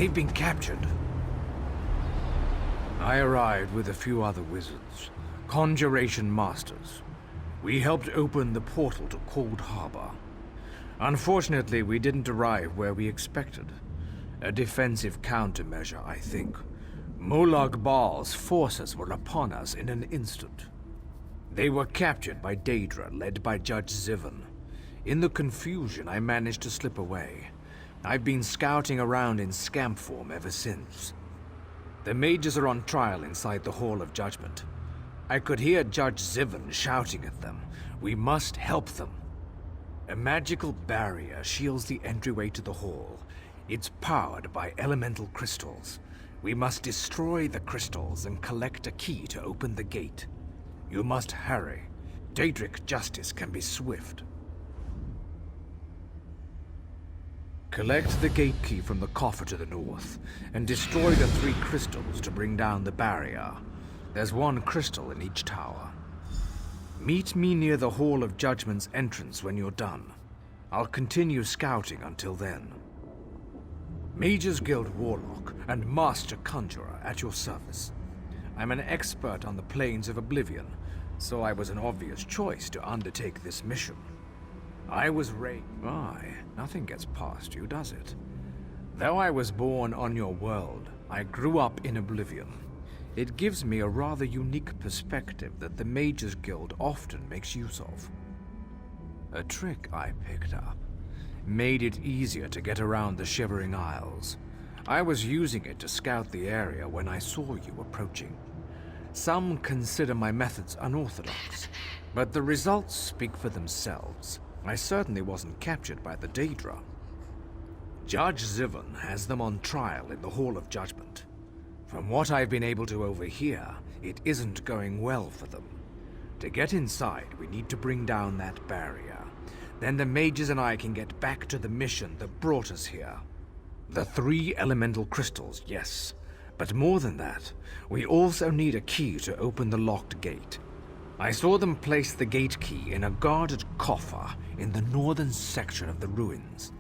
They've been captured. I arrived with a few other wizards, conjuration masters. We helped open the portal to Coldharbour. Unfortunately, we didn't arrive where we expected. A defensive countermeasure, I think. Molag Bal's forces were upon us in an instant. They were captured by Daedra, led by Judge Zivan. In the confusion, I managed to slip away. I've been scouting around in scamp form ever since. The mages are on trial inside the Hall of Judgment. I could hear Judge Zivan shouting at them. We must help them. A magical barrier shields the entryway to the hall. It's powered by elemental crystals. We must destroy the crystals and collect a key to open the gate. You must hurry. Daedric justice can be swift. Collect the gate key from the coffer to the north, and destroy the 3 crystals to bring down the barrier. There's 1 crystal in each tower. Meet me near the Hall of Judgment's entrance when you're done. I'll continue scouting until then. Mages Guild Warlock and Master Conjurer at your service. I'm an expert on the Plains of Oblivion, so I was an obvious choice to undertake this mission. I was raised... Why, nothing gets past you, does it? Though I was born on your world, I grew up in Oblivion. It gives me a rather unique perspective that the Mages Guild often makes use of. A trick I picked up made it easier to get around the Shivering Isles. I was using it to scout the area when I saw you approaching. Some consider my methods unorthodox, but the results speak for themselves. I certainly wasn't captured by the Daedra. Judge Zivan has them on trial in the Hall of Judgment. From what I've been able to overhear, it isn't going well for them. To get inside, we need to bring down that barrier. Then the mages and I can get back to the mission that brought us here. The 3 elemental crystals, yes. But more than that, we also need a key to open the locked gate. I saw them place the gate key in a guarded coffer in the northern section of the ruins.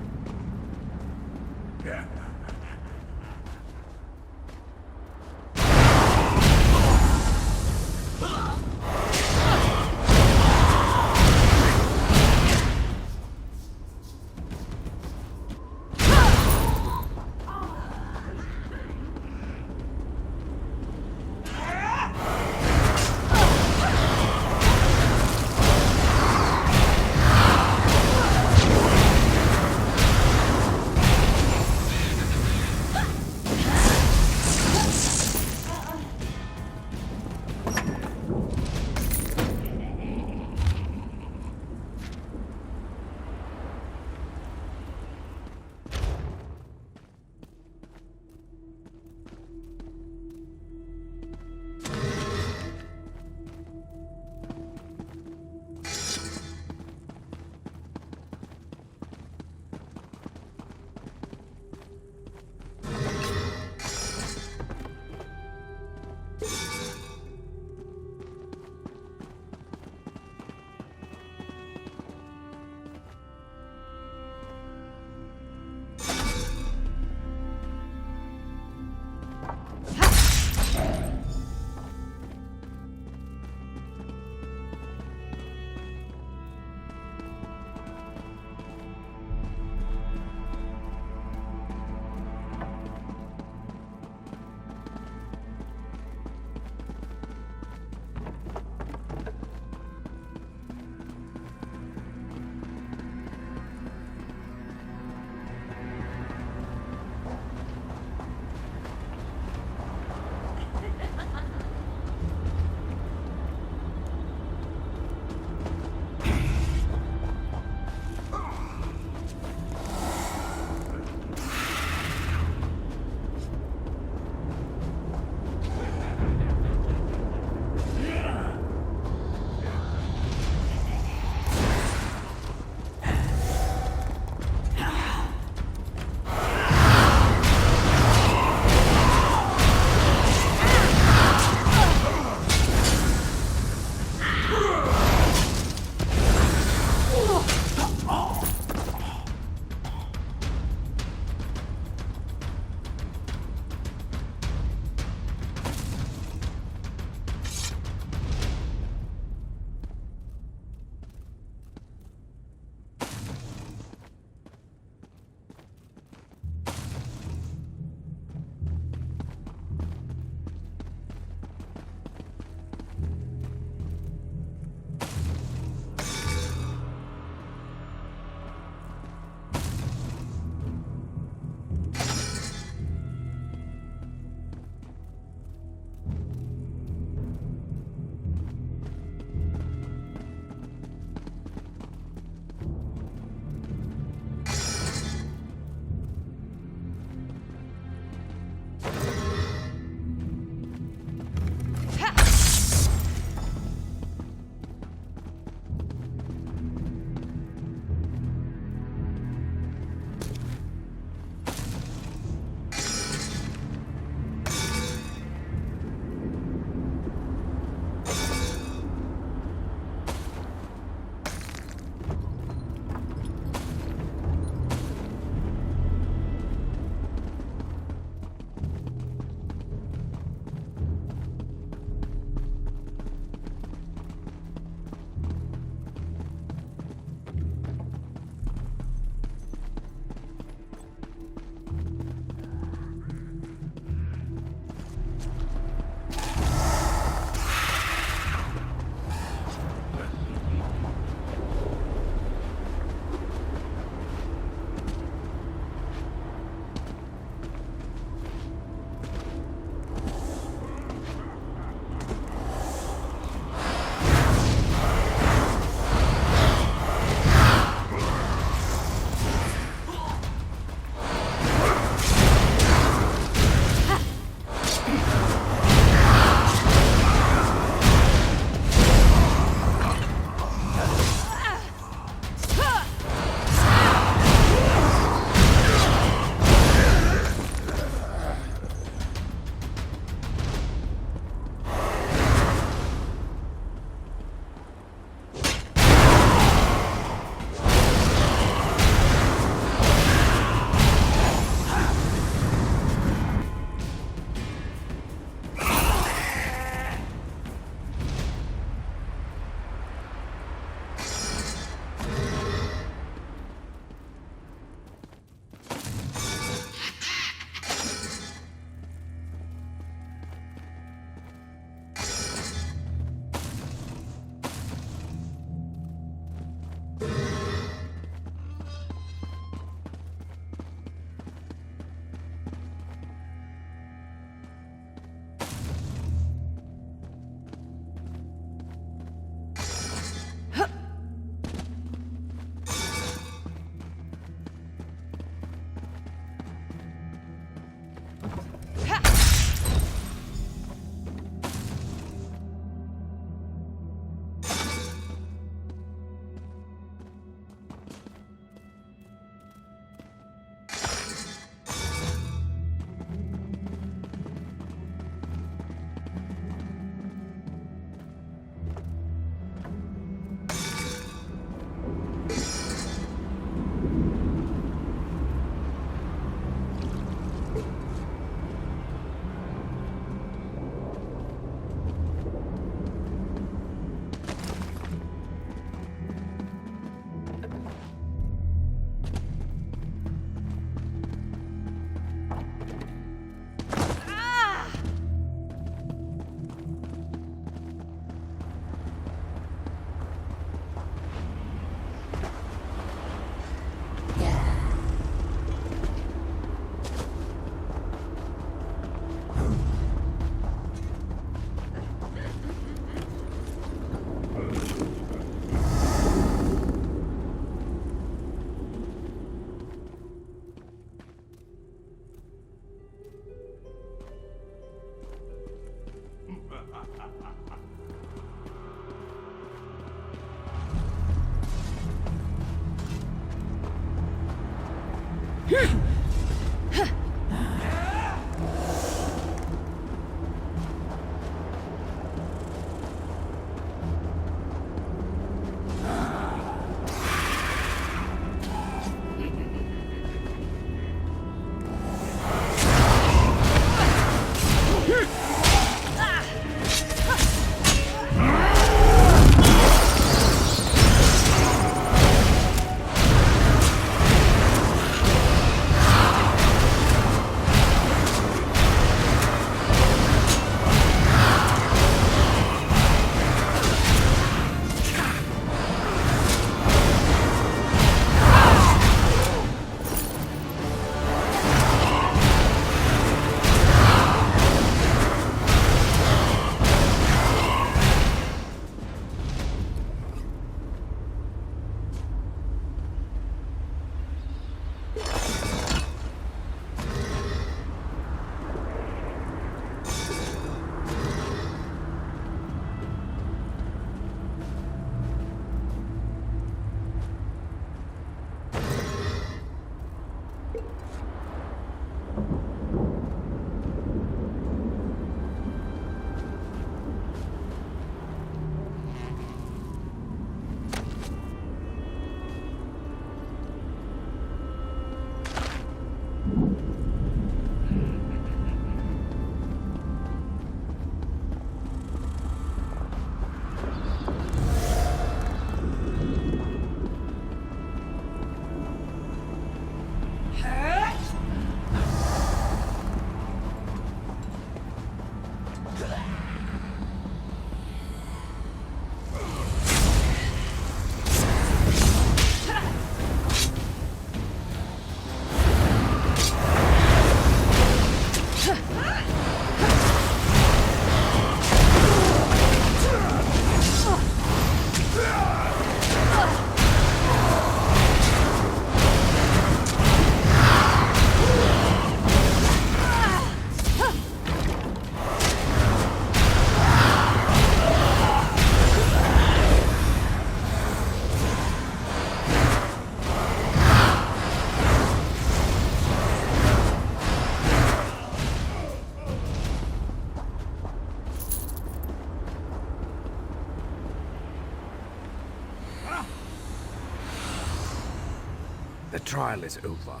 The trial is over.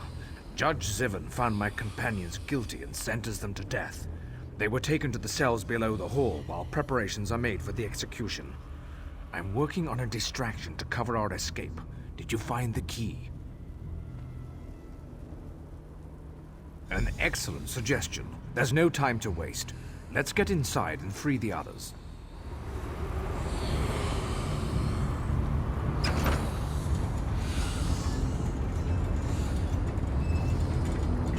Judge Zivin found my companions guilty and sentenced them to death. They were taken to the cells below the hall while preparations are made for the execution. I'm working on a distraction to cover our escape. Did you find the key? An excellent suggestion. There's no time to waste. Let's get inside and free the others.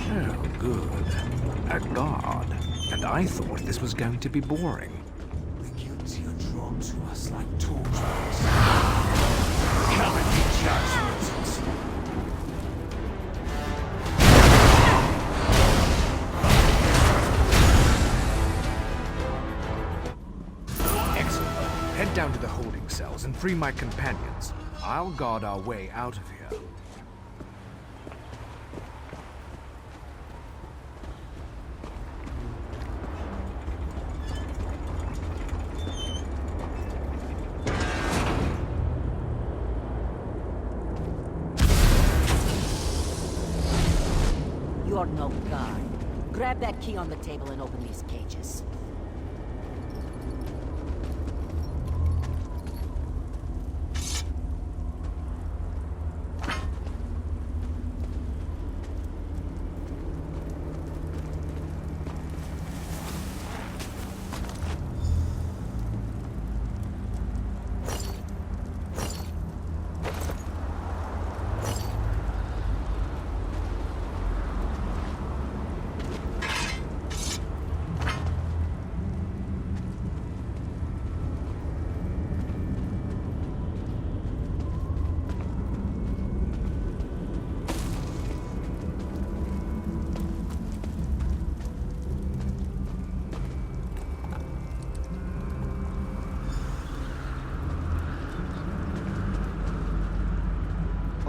Oh, good. A guard. And I thought this was going to be boring. The guilty are drawn to us like torturers. Come and be judged. Excellent. Head down to the holding cells and free my companions. I'll guard our way out of here. You're no guard. Grab that key on the table and open these cages.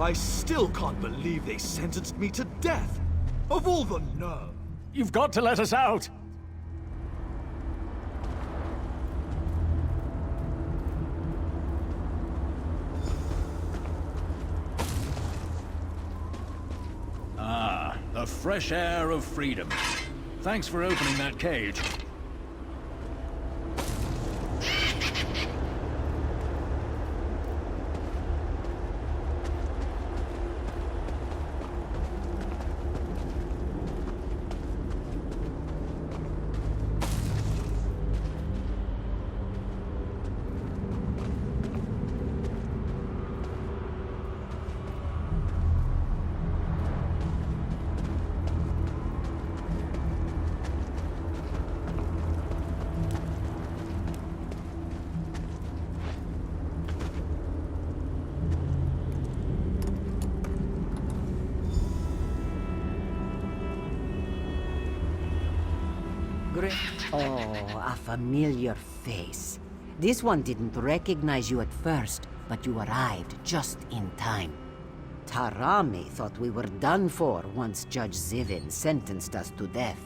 I still can't believe they sentenced me to death. Of all the nerve. You've got to let us out! Ah, the fresh air of freedom. Thanks for opening that cage. Oh, a familiar face. This one didn't recognize you at first, but you arrived just in time. Tarami thought we were done for once Judge Zivin sentenced us to death.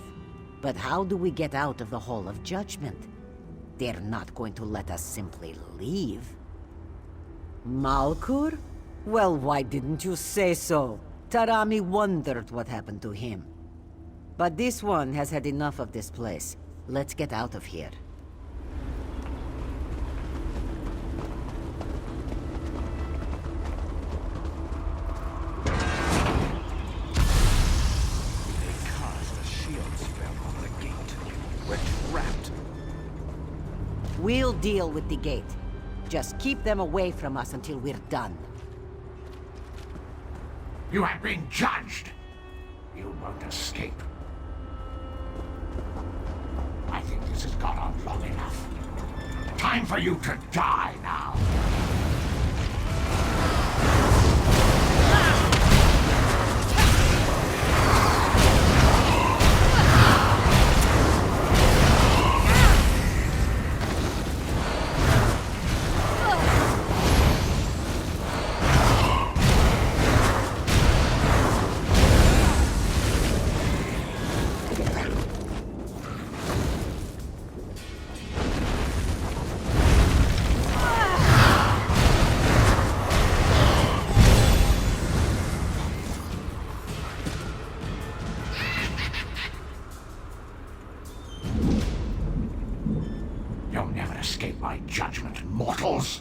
But how do we get out of the Hall of Judgment? They're not going to let us simply leave. Malkur? Well, why didn't you say so? Tarami wondered what happened to him. But this one has had enough of this place. Let's get out of here. They cast a shield spell on the gate. We're trapped. We'll deal with the gate. Just keep them away from us until we're done. You have been judged! You won't escape. I think this has gone on long enough. Time for you to die now. You'll never escape my judgment, mortals!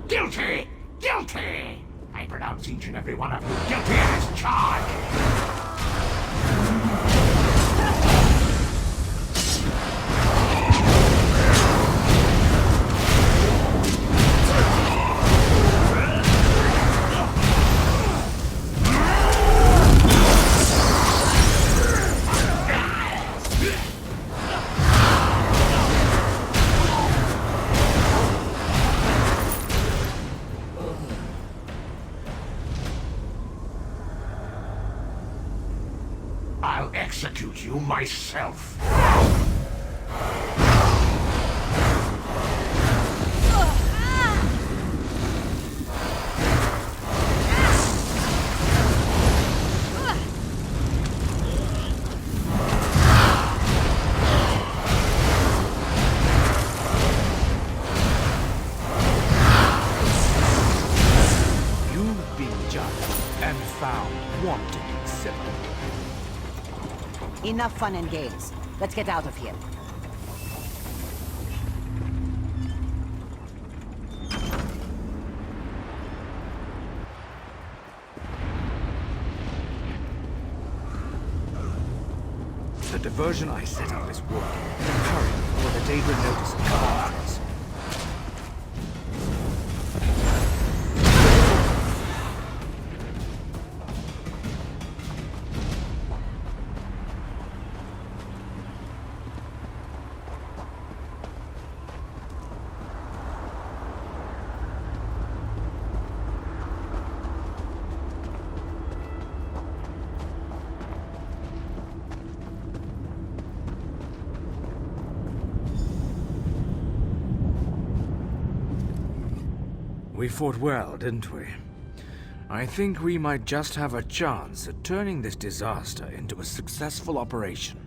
Guilty! Guilty! I pronounce each and every one of you guilty as charged! I'll execute you myself. You've been judged and found wanting, Sipper. Enough fun and games. Let's get out of here. The diversion I set up is working. Hurry before the Daedra notice and come after us. We fought well, didn't we? I think we might just have a chance at turning this disaster into a successful operation.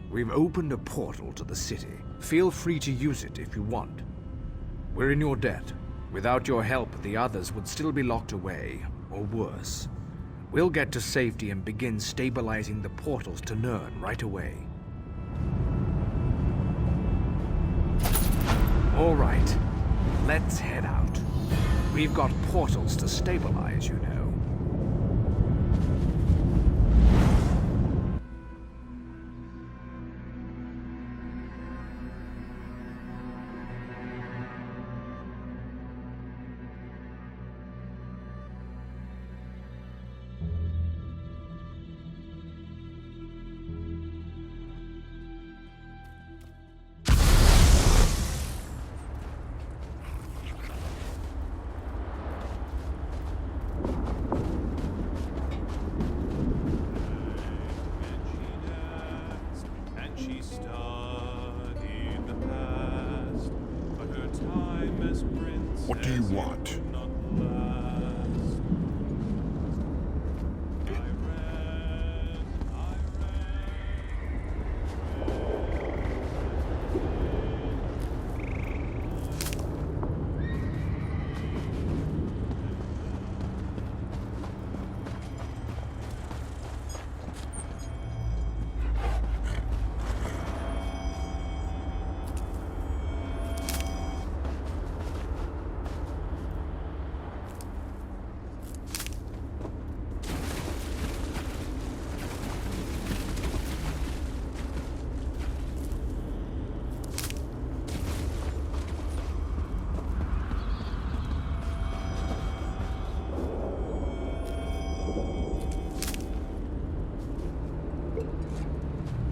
We've opened a portal to the city. Feel free to use it if you want. We're in your debt. Without your help, the others would still be locked away, or worse. We'll get to safety and begin stabilizing the portals to Nirn right away. All right, let's head out. We've got portals to stabilize, you know. What do you want?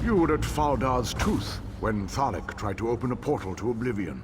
You were at Faldar's Tooth when Thalik tried to open a portal to Oblivion.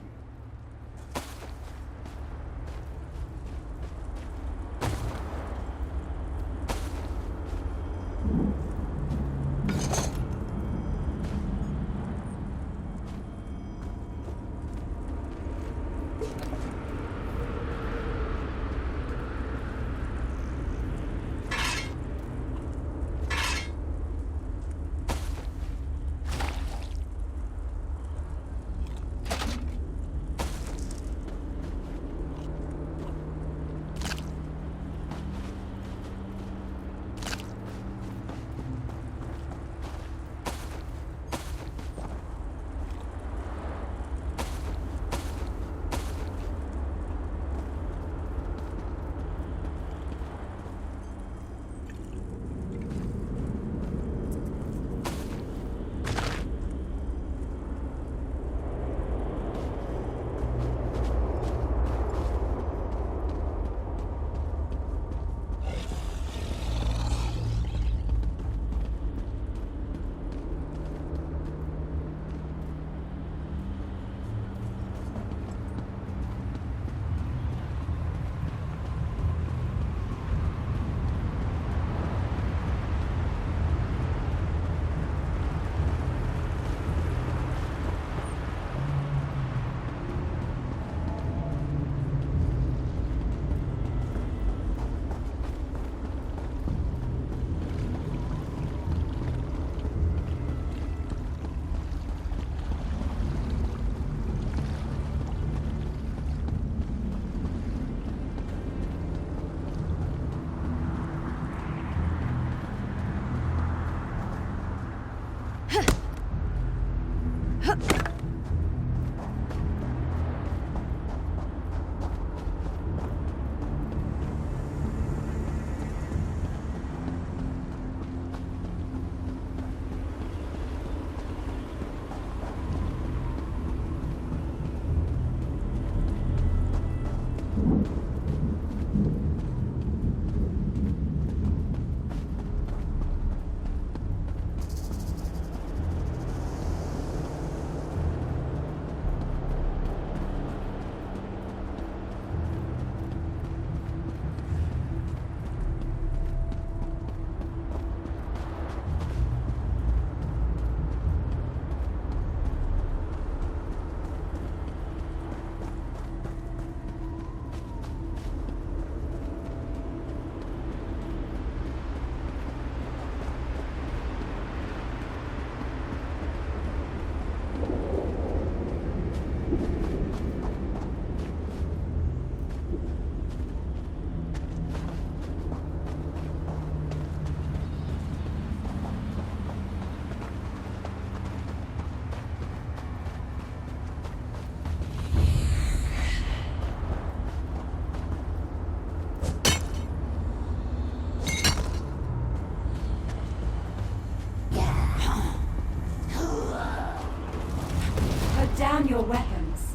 down your weapons.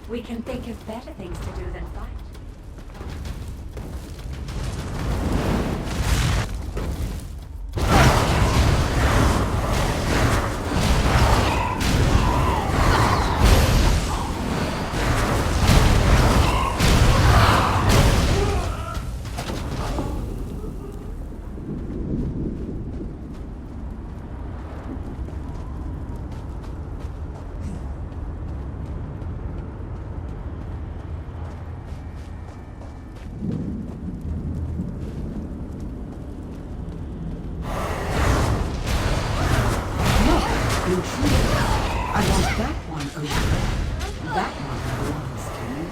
We can think of better things to do than fight. I want that one over. That one belongs to me.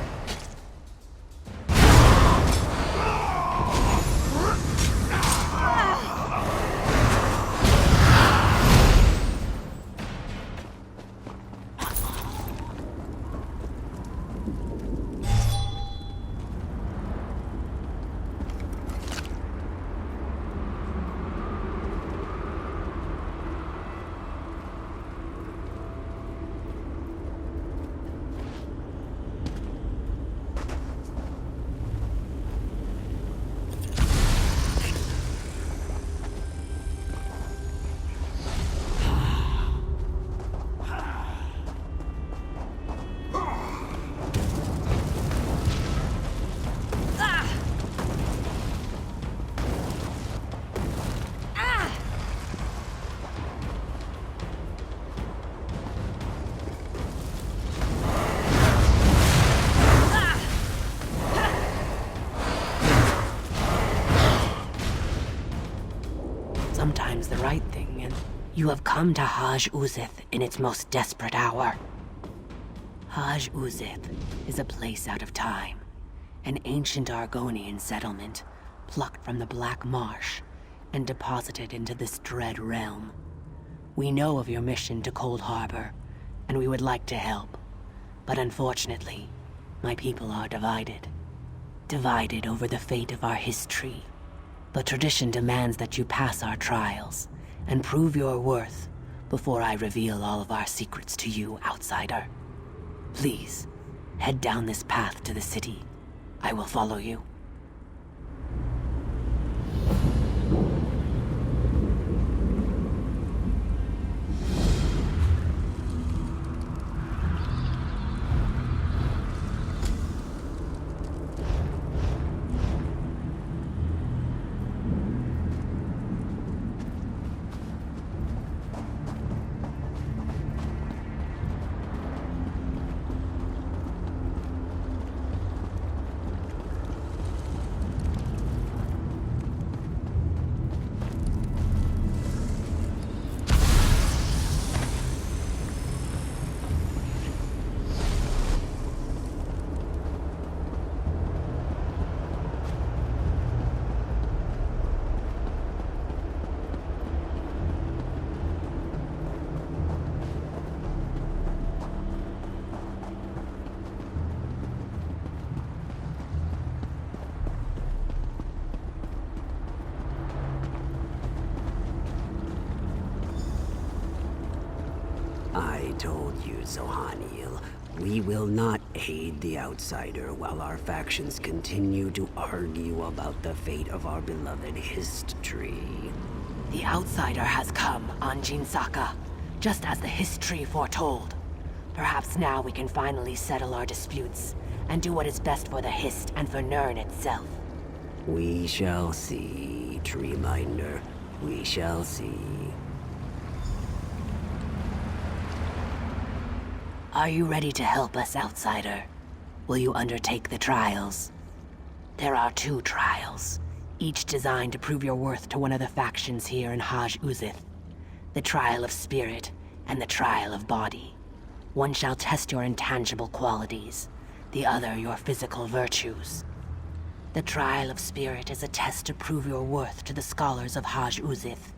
Sometimes the right thing, and you have come to Haj Uzith in its most desperate hour. Haj Uzith is a place out of time, an ancient Argonian settlement plucked from the Black Marsh and deposited into this dread realm. We know of your mission to Coldharbour, and we would like to help, but unfortunately, my people are divided. Divided over the fate of our history. But tradition demands that you pass our trials and prove your worth before I reveal all of our secrets to you, outsider. Please, head down this path to the city. I will follow you. I told you, Zohaniel. We will not aid the outsider while our factions continue to argue about the fate of our beloved history. The outsider has come, Anjin Saka, just as the history foretold. Perhaps now we can finally settle our disputes and do what is best for the Hist and for Nirn itself. We shall see, Treeminder. We shall see. Are you ready to help us, outsider? Will you undertake the trials? There are 2 trials, each designed to prove your worth to one of the factions here in Haj Uzith. The trial of spirit and the trial of body. One shall test your intangible qualities, the other your physical virtues. The trial of spirit is a test to prove your worth to the scholars of Haj Uzith.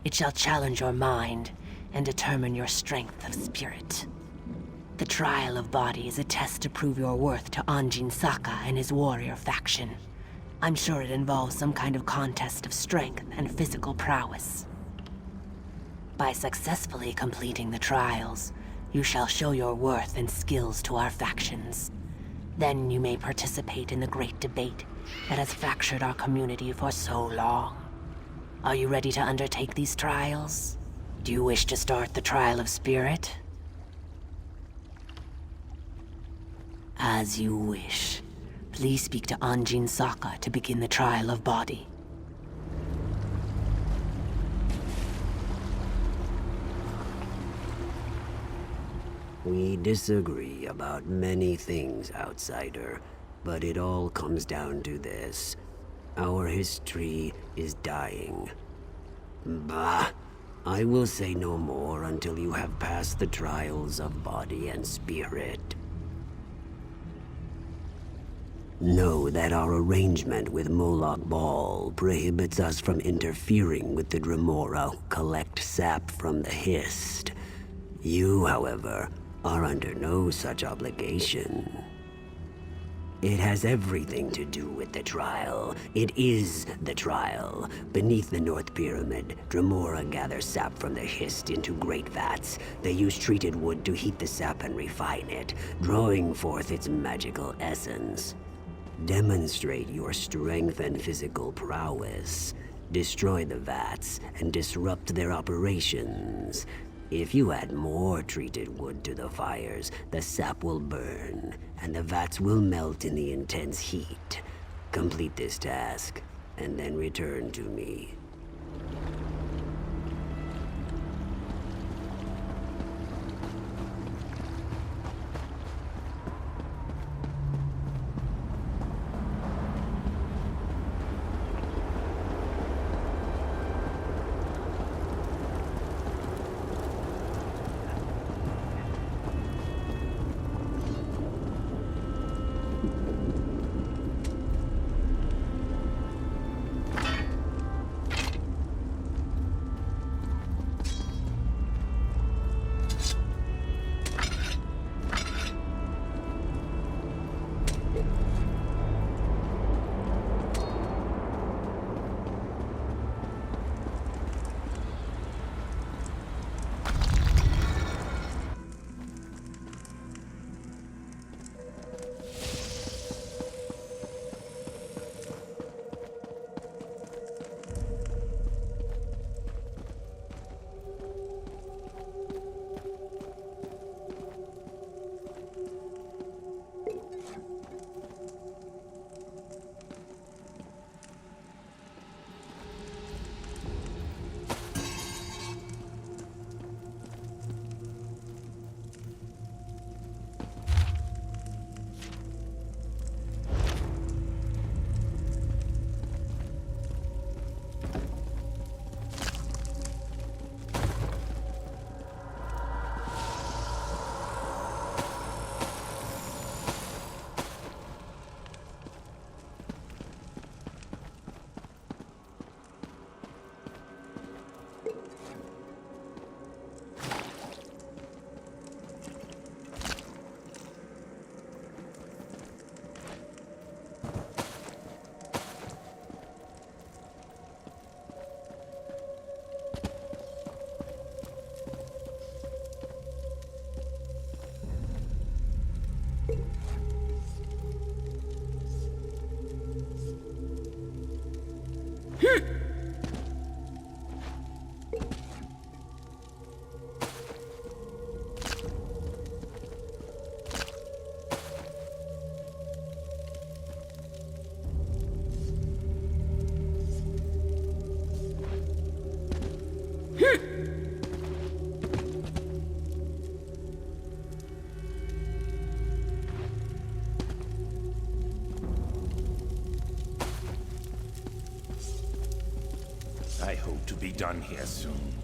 It shall challenge your mind and determine your strength of spirit. The trial of body is a test to prove your worth to Anjin Saka and his warrior faction. I'm sure it involves some kind of contest of strength and physical prowess. By successfully completing the trials, You shall show your worth and skills to our factions. Then you may participate in the great debate that has fractured our community for so long. Are you ready to undertake these trials? Do you wish to start the trial of spirit? As you wish. Please speak to Anjin Saka to begin the trial of body. We disagree about many things, outsider, but it all comes down to this. Our history is dying. Bah! I will say no more until you have passed the trials of body and spirit. Know that our arrangement with Moloch Ball prohibits us from interfering with the Dremora who collect sap from the Hist. You, however, are under no such obligation. It has everything to do with the trial. It is the trial. Beneath the North Pyramid, Dremora gather sap from the Hist into great vats. They use treated wood to heat the sap and refine it, drawing forth its magical essence. Demonstrate your strength and physical prowess. Destroy the vats and disrupt their operations. If you add more treated wood to the fires, the sap will burn, and the vats will melt in the intense heat. Complete this task, and then return to me. I hope to be done here soon.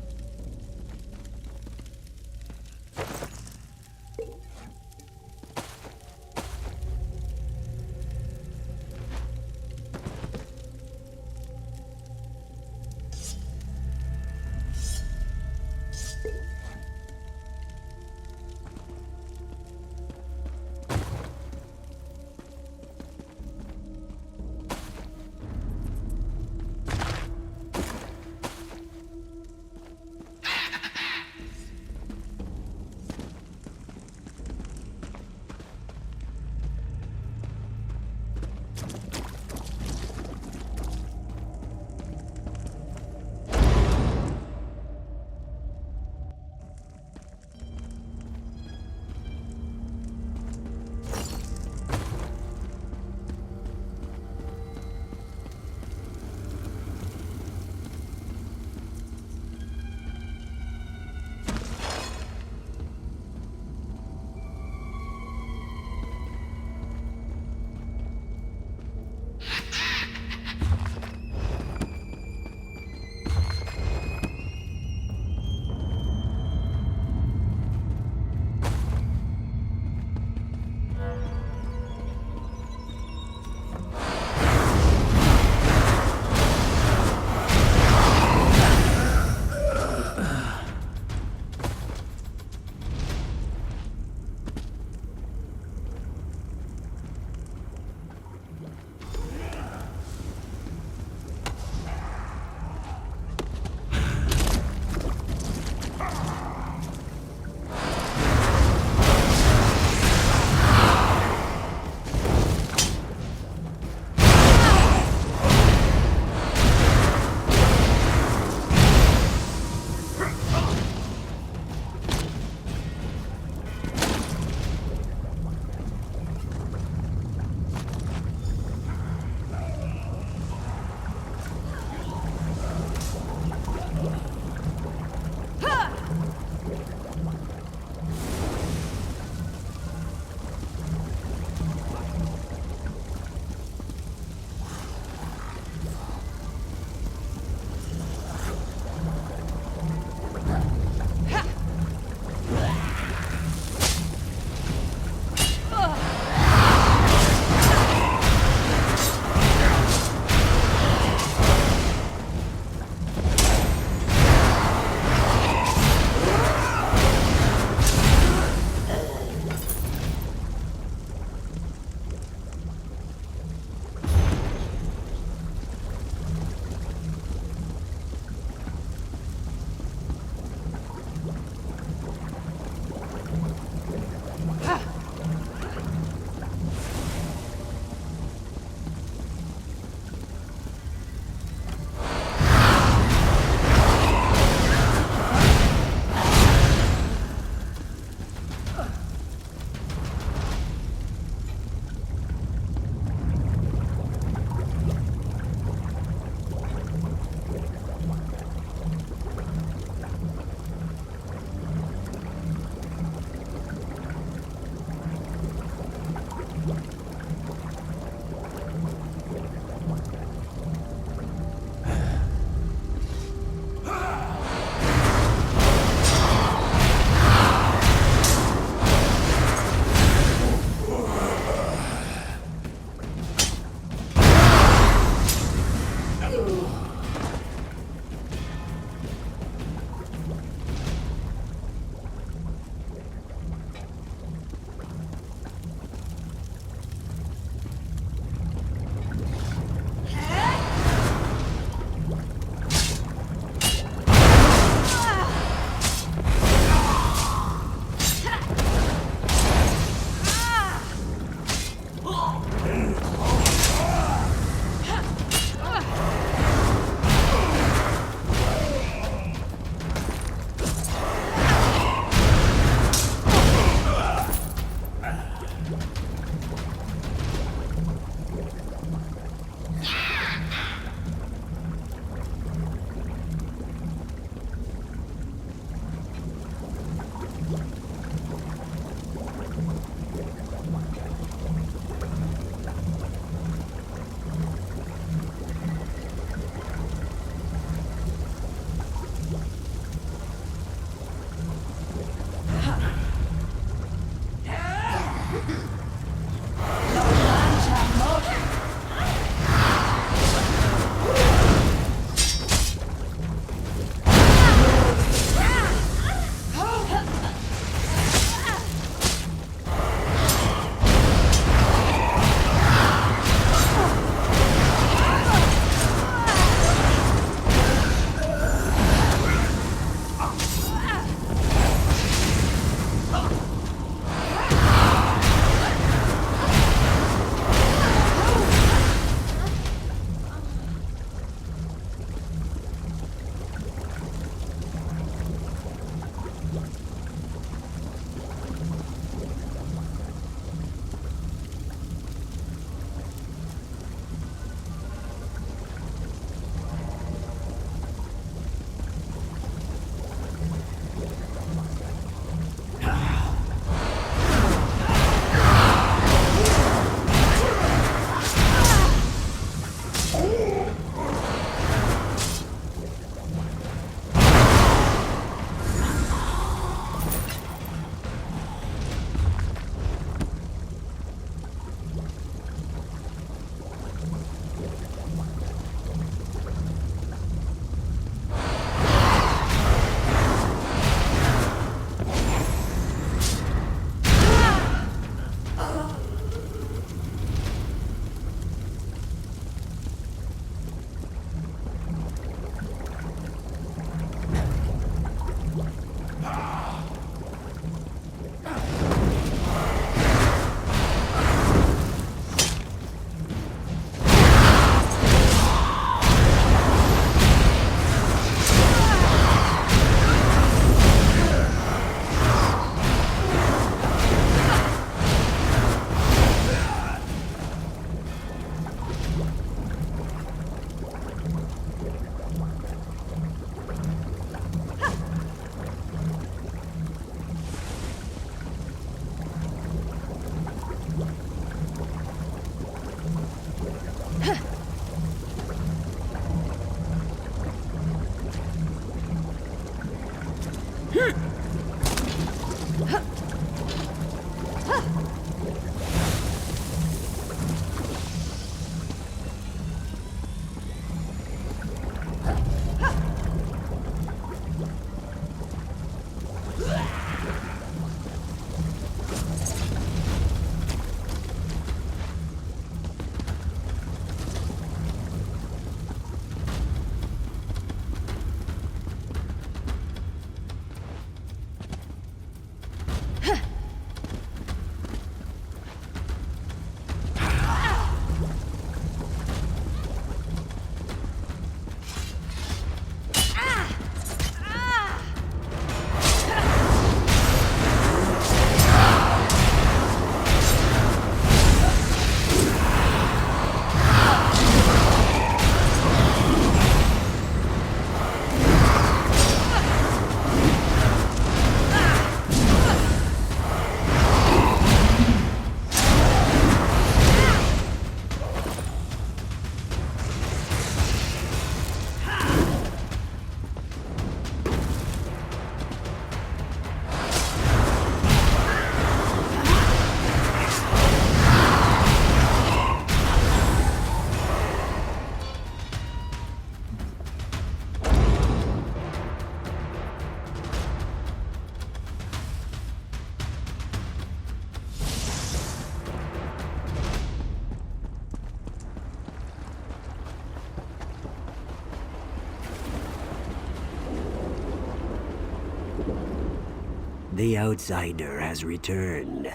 The Outsider has returned.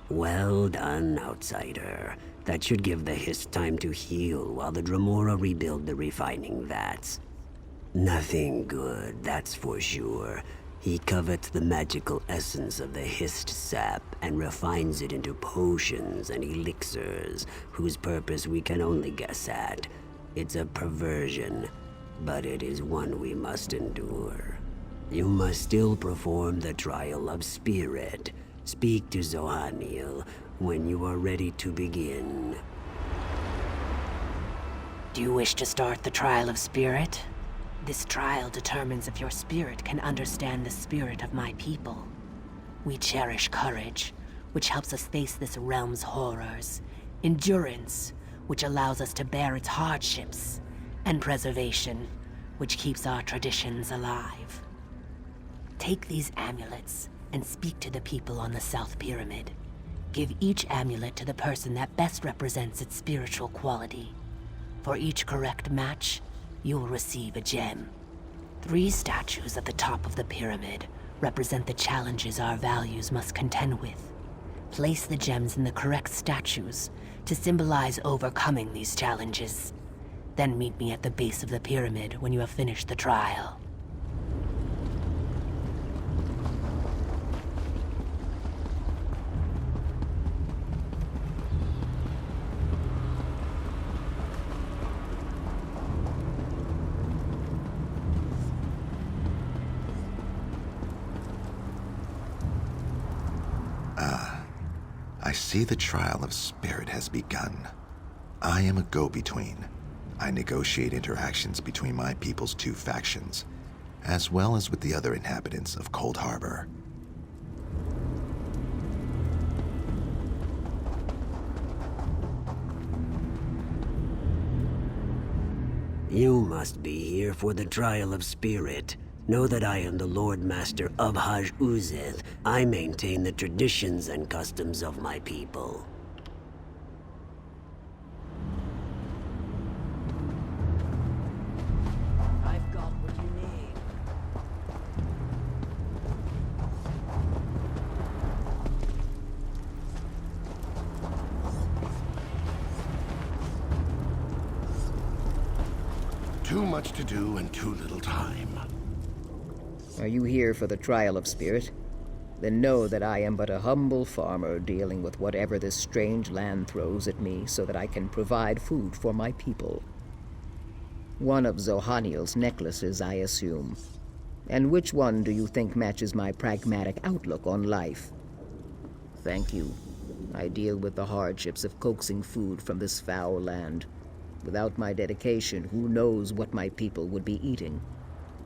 Well done, Outsider. That should give the Hist time to heal while the Dremora rebuild the refining vats. Nothing good, that's for sure. He covets the magical essence of the Hist sap and refines it into potions and elixirs, whose purpose we can only guess at. It's a perversion, but it is one we must endure. You must still perform the Trial of Spirit. Speak to Zohaniel when you are ready to begin. Do you wish to start the Trial of Spirit? This trial determines if your spirit can understand the spirit of my people. We cherish courage, which helps us face this realm's horrors, endurance, which allows us to bear its hardships, and preservation, which keeps our traditions alive. Take these amulets and speak to the people on the South Pyramid. Give each amulet to the person that best represents its spiritual quality. For each correct match, you will receive a gem. 3 statues at the top of the pyramid represent the challenges our values must contend with. Place the gems in the correct statues to symbolize overcoming these challenges. Then meet me at the base of the pyramid when you have finished the trial. I see the Trial of Spirit has begun. I am a go-between. I negotiate interactions between my people's 2 factions, as well as with the other inhabitants of Coldharbour. You must be here for the Trial of Spirit. Know that I am the Lord Master of Haj Uzeth. I maintain the traditions and customs of my people. I've got what you need. Too much to do and too little time. Are you here for the Trial of Spirit? Then know that I am but a humble farmer dealing with whatever this strange land throws at me so that I can provide food for my people. One of Zohaniel's necklaces, I assume. And which one do you think matches my pragmatic outlook on life? Thank you. I deal with the hardships of coaxing food from this foul land. Without my dedication, who knows what my people would be eating?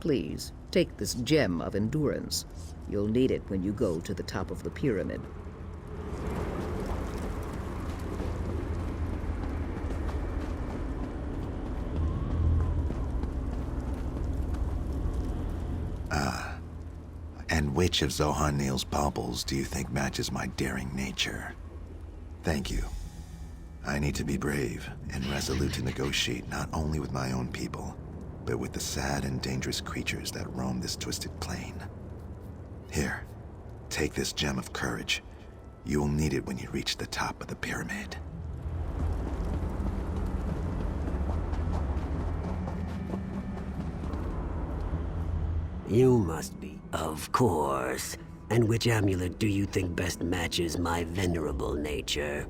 Please, Take this gem of endurance. You'll need it when you go to the top of the pyramid. And which of Zohan'il's baubles do you think matches my daring nature? Thank you. I need to be brave and resolute to negotiate not only with my own people, but with the sad and dangerous creatures that roam this twisted plain. Here, take this gem of courage. You will need it when you reach the top of the pyramid. You must be. Of course. And which amulet do you think best matches my venerable nature?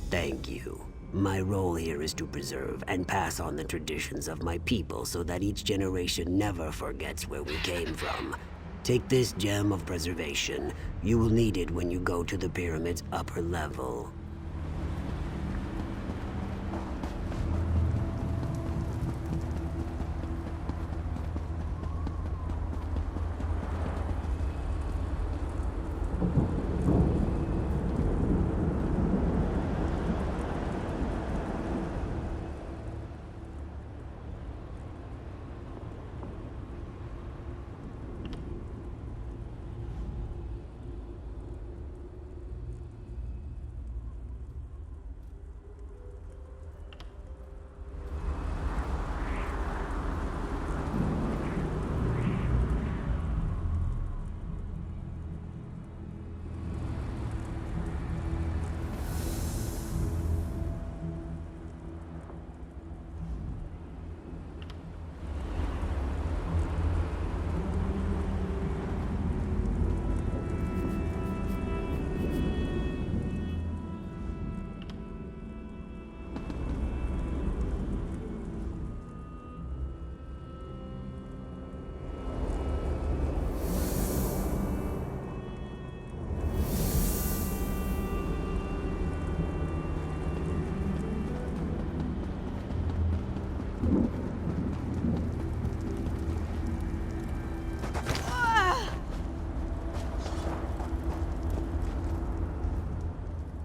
Thank you. My role here is to preserve and pass on the traditions of my people so that each generation never forgets where we came from. Take this gem of preservation. You will need it when you go to the pyramid's upper level.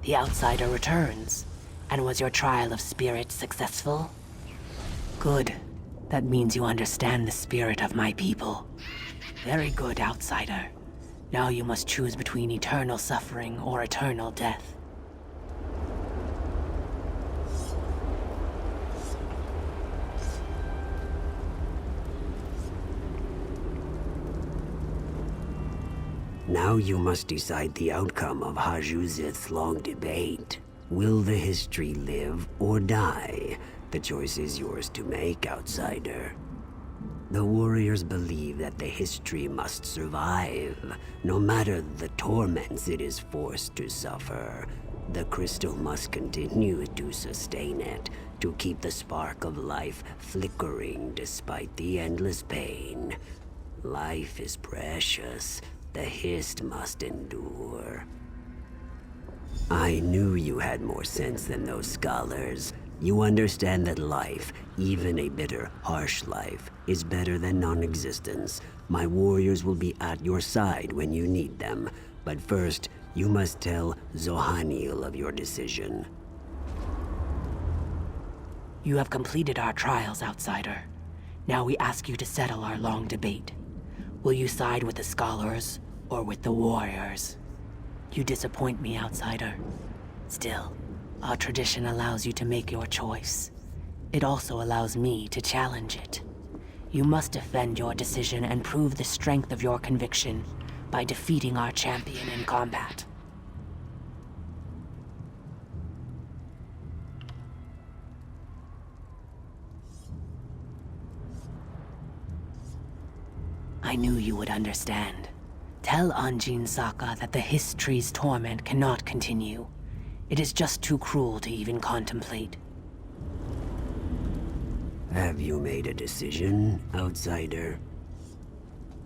The outsider returns. And was your trial of spirit successful? Good. That means you understand the spirit of my people. Very good, outsider. Now you must choose between eternal suffering or eternal death. Now you must decide the outcome of Hajuzith's long debate. Will the history live or die? The choice is yours to make, outsider. The warriors believe that the history must survive, no matter the torments it is forced to suffer. The crystal must continue to sustain it, to keep the spark of life flickering despite the endless pain. Life is precious. The Hist must endure. I knew you had more sense than those scholars. You understand that life, even a bitter, harsh life, is better than non-existence. My warriors will be at your side when you need them. But first, you must tell Zohan'il of your decision. You have completed our trials, outsider. Now we ask you to settle our long debate. Will you side with the scholars or with the warriors? You disappoint me, outsider. Still, our tradition allows you to make your choice. It also allows me to challenge it. You must defend your decision and prove the strength of your conviction by defeating our champion in combat. I knew you would understand. Tell Anjin Saka that the Hist's torment cannot continue. It is just too cruel to even contemplate. Have you made a decision, outsider?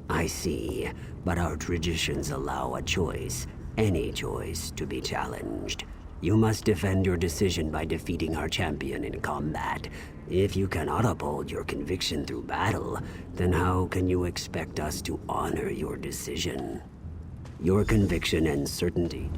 I see, but our traditions allow a choice, any choice, to be challenged. You must defend your decision by defeating our champion in combat. If you cannot uphold your conviction through battle, then how can you expect us to honor your decision? Your conviction and certainty.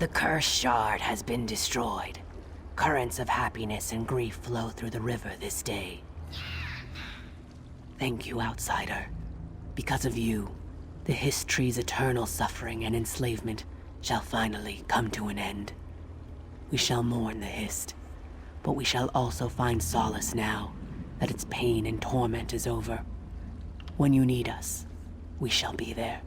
The cursed shard has been destroyed. Currents of happiness and grief flow through the river this day. Thank you, outsider. Because of you, the Hist's eternal suffering and enslavement shall finally come to an end. We shall mourn the Hist, but we shall also find solace now that its pain and torment is over. When you need us, we shall be there.